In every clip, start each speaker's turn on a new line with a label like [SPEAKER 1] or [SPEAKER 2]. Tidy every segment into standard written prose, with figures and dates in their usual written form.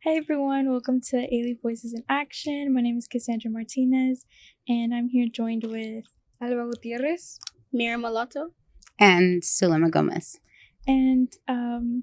[SPEAKER 1] Hi everyone, welcome to Alief Voices in Action. My name is Cassandra Martinez, and I'm here joined with
[SPEAKER 2] Alba Gutierrez,
[SPEAKER 3] Mira Malato,
[SPEAKER 4] and Sulema Gomez.
[SPEAKER 1] And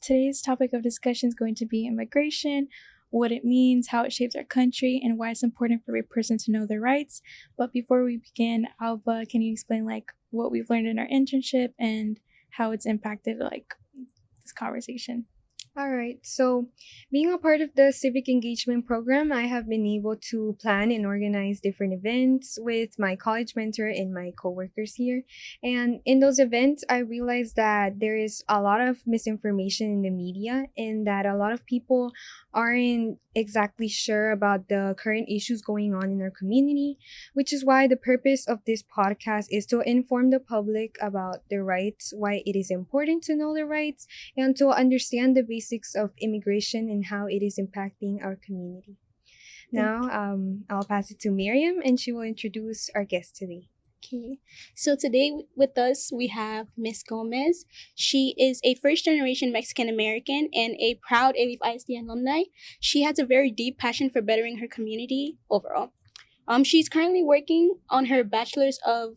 [SPEAKER 1] today's topic of discussion is going to be immigration, what it means, how it shapes our country, and why it's important for every person to know their rights. But before we begin, Alba, can you explain what we've learned in our internship and how it's impacted this conversation?
[SPEAKER 2] All right. So, being a part of the civic engagement program, I have been able to plan and organize different events with my college mentor and my coworkers here. And in those events, I realized that there is a lot of misinformation in the media and that a lot of people aren't exactly sure about the current issues going on in our community, which is why the purpose of this podcast is to inform the public about their rights, why it is important to know their rights, and to understand the basics of immigration and how it is impacting our community. Now, I'll pass it to Miriam, and she will introduce our guest today.
[SPEAKER 3] Okay, so today with us we have Miss Gomez. She is a first-generation Mexican-American and a proud Alief ISD alumni. She has a very deep passion for bettering her community overall. She's currently working on her Bachelor's of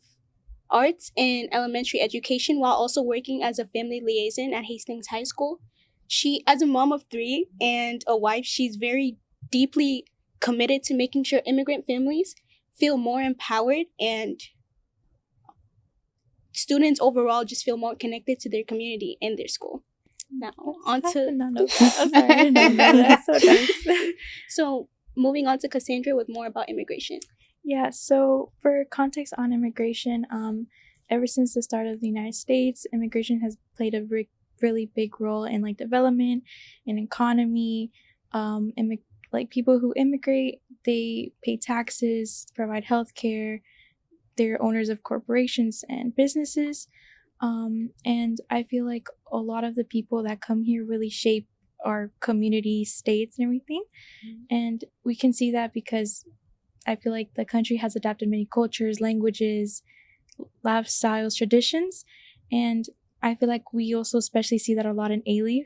[SPEAKER 3] Arts in Elementary Education while also working as a family liaison at Hastings High School. She, as a mom of 3 and a wife, she's very deeply committed to making sure immigrant families feel more empowered and students overall just feel more connected to their community and their school. Now, on to... So, moving on to Cassandra with more about immigration.
[SPEAKER 1] Yeah, so for context on immigration, ever since the start of the United States, immigration has played a really big role in development and economy. People who immigrate, they pay taxes, provide healthcare. They're owners of corporations and businesses. And I feel like a lot of the people that come here really shape our community, states, and everything. Mm-hmm. And we can see that because I feel like the country has adapted many cultures, languages, lifestyles, traditions. And I feel like we also especially see that a lot in Alief.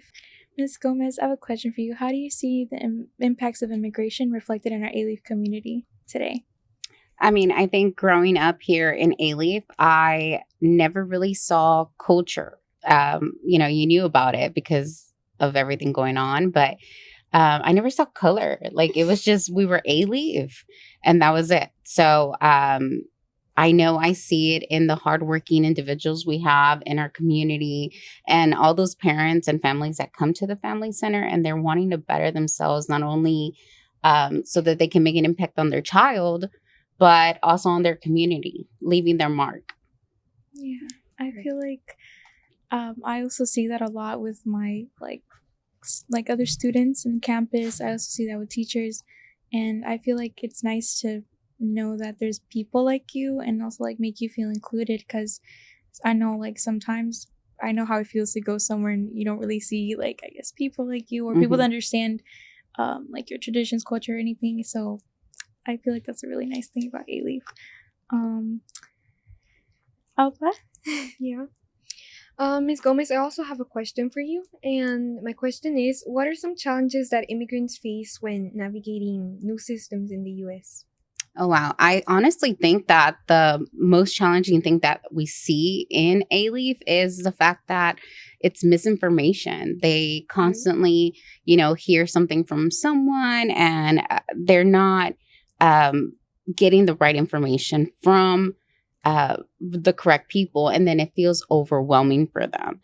[SPEAKER 1] Ms. Gomez, I have a question for you. How do you see the impacts of immigration reflected in our Alief community today?
[SPEAKER 4] I mean, I think growing up here in Alief, I never really saw culture. You knew about it because of everything going on, but I never saw color. It was just, we were Alief and that was it. So I know I see it in the hardworking individuals we have in our community and all those parents and families that come to the family center and they're wanting to better themselves, not only so that they can make an impact on their child, but also on their community, leaving their mark.
[SPEAKER 1] Yeah, I feel like I also see that a lot with my other students in campus. I also see that with teachers, and I feel like it's nice to know that there's people like you and also make you feel included, because I know sometimes I know how it feels to go somewhere and you don't really see I guess people like you or people that understand your traditions, culture, or anything. So I feel like that's a really nice thing about Alief. Alba?
[SPEAKER 2] Yeah. Ms. Gomez, I also have a question for you. And my question is, what are some challenges that immigrants face when navigating new systems in the U.S.?
[SPEAKER 4] Oh, wow. I honestly think that the most challenging thing that we see in Alief is the fact that it's misinformation. They constantly, hear something from someone and they're not getting the right information from the correct people, and then it feels overwhelming for them.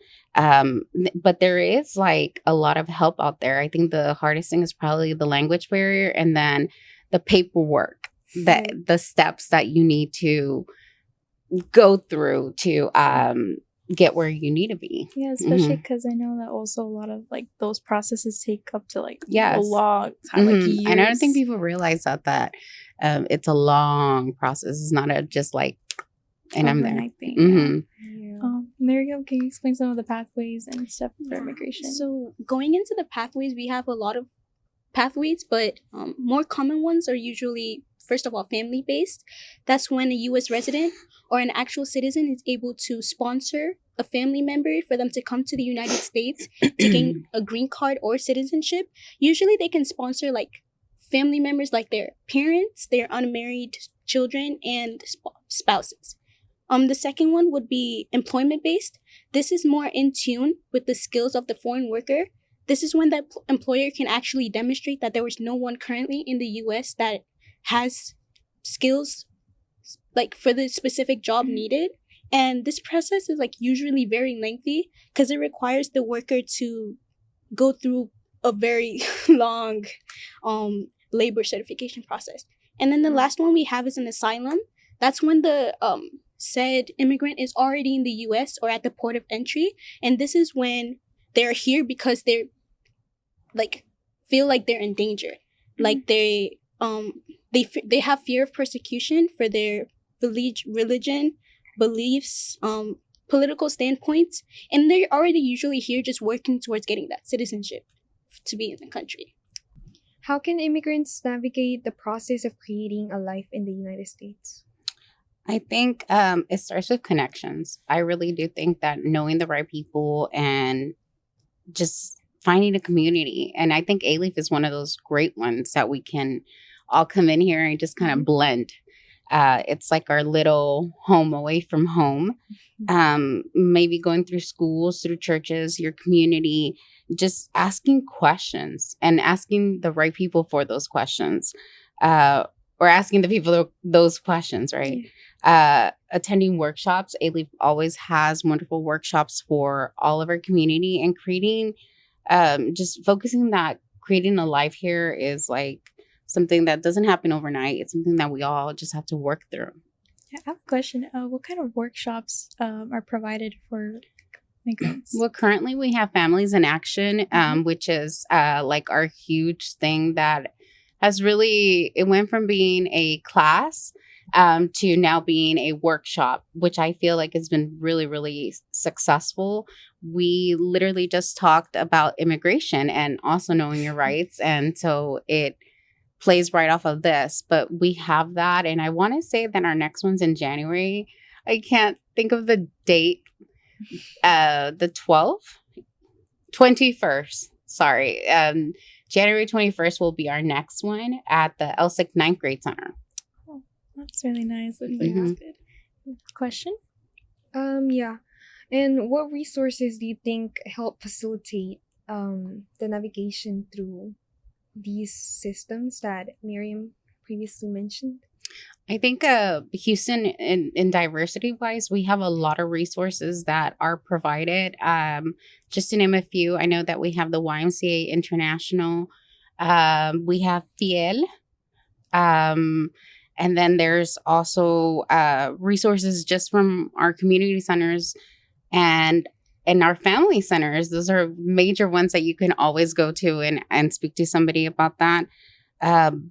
[SPEAKER 4] But there is a lot of help out there. I think the hardest thing is probably the language barrier and then the paperwork, that the steps that you need to go through to get where you need to be.
[SPEAKER 1] Yeah, especially because I know that also a lot of those processes take up to a long time, years.
[SPEAKER 4] And I don't think people realize that it's a long process. It's not just and I'm there.
[SPEAKER 1] Miriam, can you explain some of the pathways and stuff for immigration?
[SPEAKER 3] So going into the pathways, we have a lot of pathways, but more common ones are usually, first of all, family-based. That's when a U.S. resident or an actual citizen is able to sponsor a family member for them to come to the United States to gain a green card or citizenship, usually they can sponsor like family members, like their parents, their unmarried children, and spouses. The second one would be employment based. This is more in tune with the skills of the foreign worker. This is when the employer can actually demonstrate that there was no one currently in the US that has skills like for the specific job needed. And this process is like usually very lengthy because it requires the worker to go through a very long labor certification process. And then the last one we have is an asylum. That's when the said immigrant is already in the US or at the port of entry. And this is when they're here because they're like feel like they're in danger. Like they have fear of persecution for their religion, beliefs, political standpoints, and they're already usually here just working towards getting that citizenship to be in the country.
[SPEAKER 2] How can immigrants navigate the process of creating a life in the United States?
[SPEAKER 4] I think it starts with connections. I really do think that knowing the right people and just finding a community. And I think Alief is one of those great ones that we can all come in here and just kind of blend. It's like our little home away from home. Maybe going through schools, through churches, your community, just asking questions and asking the right people for those questions, or asking the people those questions, right? Attending workshops. Alief always has wonderful workshops for all of our community, and creating, just focusing that creating a life here is like something that doesn't happen overnight. It's something that we all just have to work through.
[SPEAKER 1] Yeah, I have a question. What kind of workshops are provided for migrants?
[SPEAKER 4] Well, currently we have Families in Action, which is like our huge thing that has really, it went from being a class to now being a workshop, which I feel like has been really, really successful. We literally just talked about immigration and also knowing your rights. And so it plays right off of this, but we have that. And I want to say that our next one's in January. I can't think of the date. The 21st. Sorry. January 21st will be our next one at the LSIC 9th grade center.
[SPEAKER 1] Oh, that's really nice. That's good. Question?
[SPEAKER 2] Yeah. And what resources do you think help facilitate the navigation through these systems that Miriam previously mentioned?
[SPEAKER 4] I think Houston, in diversity wise, we have a lot of resources that are provided. Just to name a few, I know that we have the YMCA International, we have Fiel, and then there's also resources just from our community centers and our family centers. Those are major ones that you can always go to and speak to somebody about that.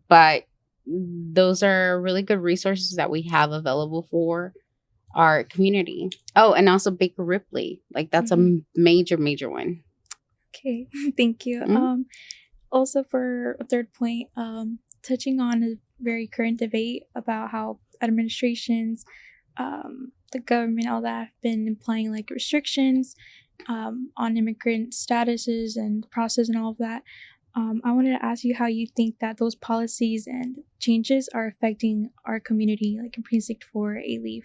[SPEAKER 4] But those are really good resources that we have available for our community. Oh, and also Baker Ripley. Like that's a major one.
[SPEAKER 1] Okay, thank you. Also for a third point, touching on a very current debate about how administrations, the government, all that have been implying like restrictions on immigrant statuses and process and all of that. I wanted to ask you how you think that those policies and changes are affecting our community, like in Precinct 4 Alief.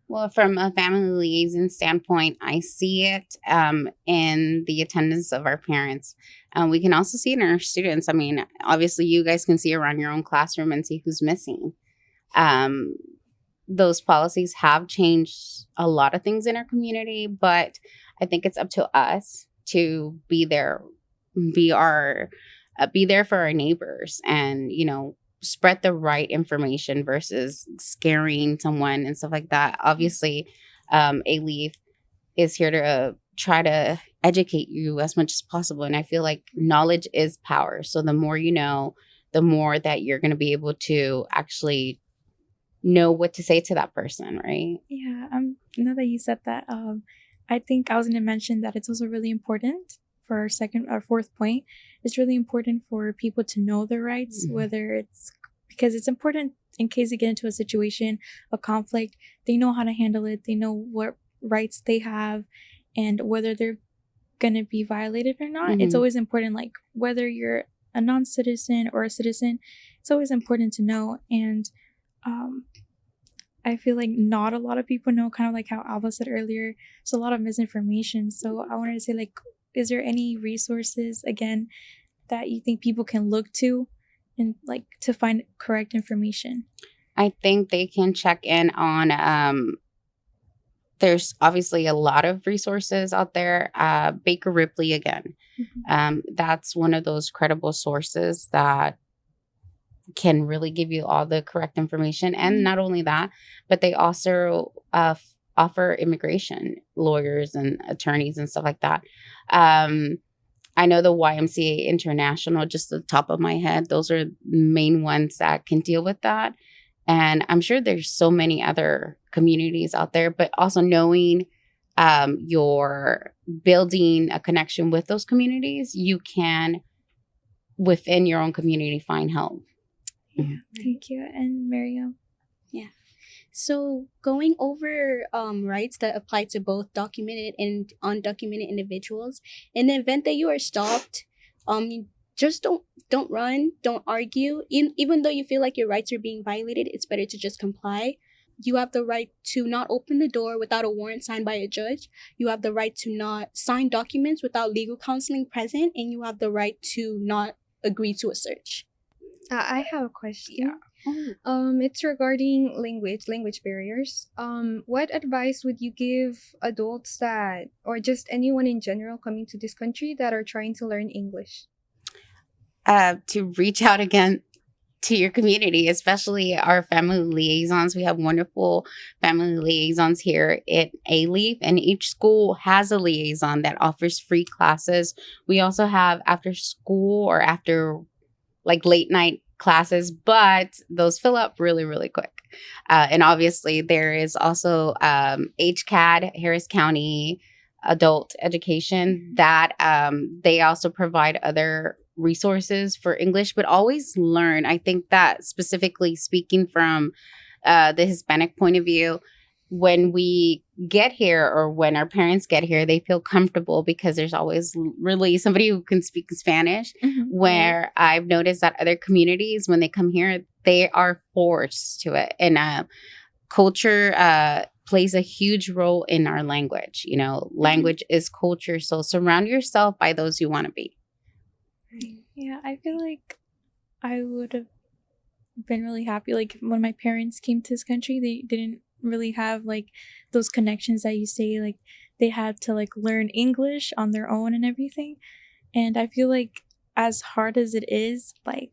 [SPEAKER 4] Well, from a family liaison standpoint, I see it in the attendance of our parents. We can also see it in our students. I mean, obviously, you guys can see around your own classroom and see who's missing. Those policies have changed a lot of things in our community, but I think it's up to us to be there. Be there for our neighbors and, spread the right information versus scaring someone and stuff like that. Obviously, Alief is here to try to educate you as much as possible. And I feel like knowledge is power. So the more you know, the more that you're going to be able to actually know what to say to that person, right?
[SPEAKER 1] Yeah, now that you said that, I think I was going to mention that it's also really important for our fourth point. It's really important for people to know their rights, whether it's because it's important in case they get into a situation, a conflict, they know how to handle it. They know what rights they have and whether they're going to be violated or not. It's
[SPEAKER 4] Mhm.
[SPEAKER 1] always important, like whether you're a non-citizen or a citizen, it's always important to know. And um, I feel like not a lot of people know, kind of like how Alva said earlier, there's a lot of misinformation. So I wanted to say, like, is there any resources, again, that you think people can look to and like to find correct information?
[SPEAKER 4] I think they can check in on there's obviously a lot of resources out there. Baker Ripley again. That's one of those credible sources that can really give you all the correct information. And not only that, but they also offer immigration lawyers and attorneys and stuff like that. I know the YMCA International, just the top of my head, those are the main ones that can deal with that. And I'm sure there's so many other communities out there, but also knowing you're building a connection with those communities, you can, within your own community, find help.
[SPEAKER 1] Yeah, thank you. And Miriam?
[SPEAKER 3] So going over rights that apply to both documented and undocumented individuals, in the event that you are stopped, just don't run, don't argue. Even though you feel like your rights are being violated, it's better to just comply. You have the right to not open the door without a warrant signed by a judge. You have the right to not sign documents without legal counseling present, and you have the right to not agree to a search.
[SPEAKER 2] I have a question.
[SPEAKER 4] Yeah.
[SPEAKER 2] It's regarding language barriers. What advice would you give adults that, or just anyone in general coming to this country that are trying to learn English?
[SPEAKER 4] To reach out again to your community, especially our family liaisons. We have wonderful family liaisons here at Alief, and each school has a liaison that offers free classes. We also have after school or after like late night classes, but those fill up really, really quick. And obviously there is also HCAD, Harris County Adult Education, that they also provide other resources for English, but always learn. I think that specifically speaking from the Hispanic point of view, when we get here or when our parents get here, they feel comfortable because there's always really somebody who can speak Spanish. Where I've noticed that other communities, when they come here, they are forced to it. And culture plays a huge role in our language. You know, language is culture. So surround yourself by those you want to be.
[SPEAKER 1] Yeah, I feel like I would have been really happy. Like when my parents came to this country, they didn't really have like those connections that you say, like they had to like learn English on their own and everything. And I feel like as hard as it is, like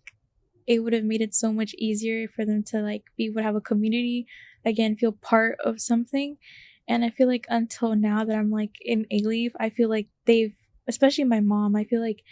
[SPEAKER 1] it would have made it so much easier for them to like be would have a community again, feel part of something. And I feel like until now that I'm like in Alief, I feel like they've, especially my mom, I feel like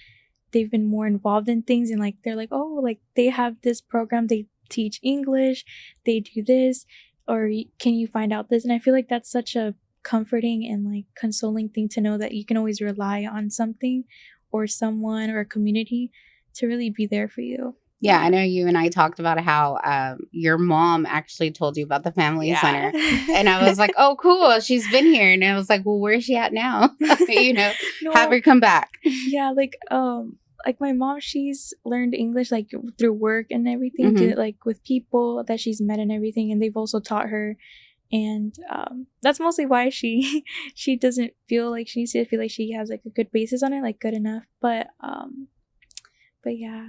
[SPEAKER 1] they've been more involved in things, and like they're like, oh, like they have this program, they teach English, they do this, or can you find out this? And I feel like that's such a comforting and like consoling thing to know that you can always rely on something or someone or a community to really be there for you.
[SPEAKER 4] Yeah, I know you and I talked about how your mom actually told you about the family center. And I was like, oh, cool. She's been here. And I was like, well, where's she at now? You know, have her come back.
[SPEAKER 1] Yeah, like my mom, she's learned English like through work and everything, to, like with people that she's met and everything, and they've also taught her. And that's mostly why she doesn't feel like she needs to feel like she has like a good basis on it, like good enough. But yeah.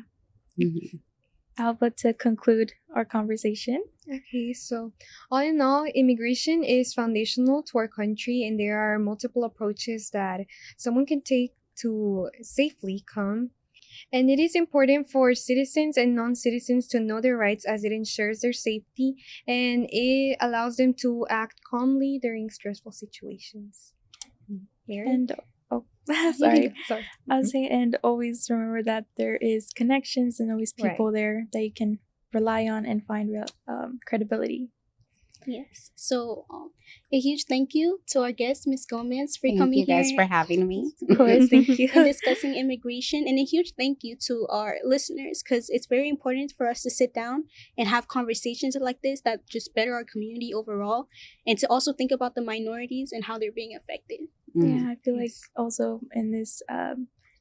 [SPEAKER 1] Alba, to conclude our conversation.
[SPEAKER 2] Okay, so all in all, immigration is foundational to our country, and there are multiple approaches that someone can take to safely come. And it is important for citizens and non-citizens to know their rights, as it ensures their safety and it allows them to act calmly during stressful situations. Mary?
[SPEAKER 1] And sorry. I was saying, and always remember that there is connections and always people there that you can rely on and find real credibility.
[SPEAKER 3] Yes. So, a huge thank you to our guest, Miss Gomez, for
[SPEAKER 4] Thank
[SPEAKER 3] coming
[SPEAKER 4] you guys
[SPEAKER 3] here
[SPEAKER 4] for having me.
[SPEAKER 1] Of course, thank you.
[SPEAKER 3] and discussing immigration. And a huge thank you to our listeners, because it's very important for us to sit down and have conversations like this that just better our community overall, and to also think about the minorities and how they're being affected.
[SPEAKER 1] Yeah, I feel like
[SPEAKER 2] Yes.
[SPEAKER 1] also in this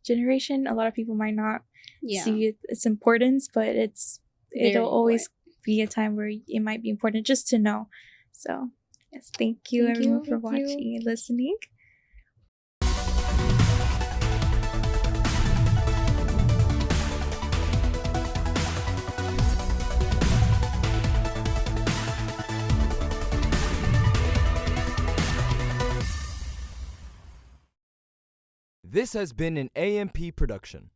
[SPEAKER 1] generation, a lot of people might not
[SPEAKER 3] Yeah.
[SPEAKER 1] see its importance, but
[SPEAKER 3] Very
[SPEAKER 1] it'll always be a time where it might be important just to know. So, yes, thank you
[SPEAKER 3] Thank
[SPEAKER 1] everyone
[SPEAKER 3] you.
[SPEAKER 1] for
[SPEAKER 2] Thank you.
[SPEAKER 1] watching and listening.
[SPEAKER 5] This has been an AMP production.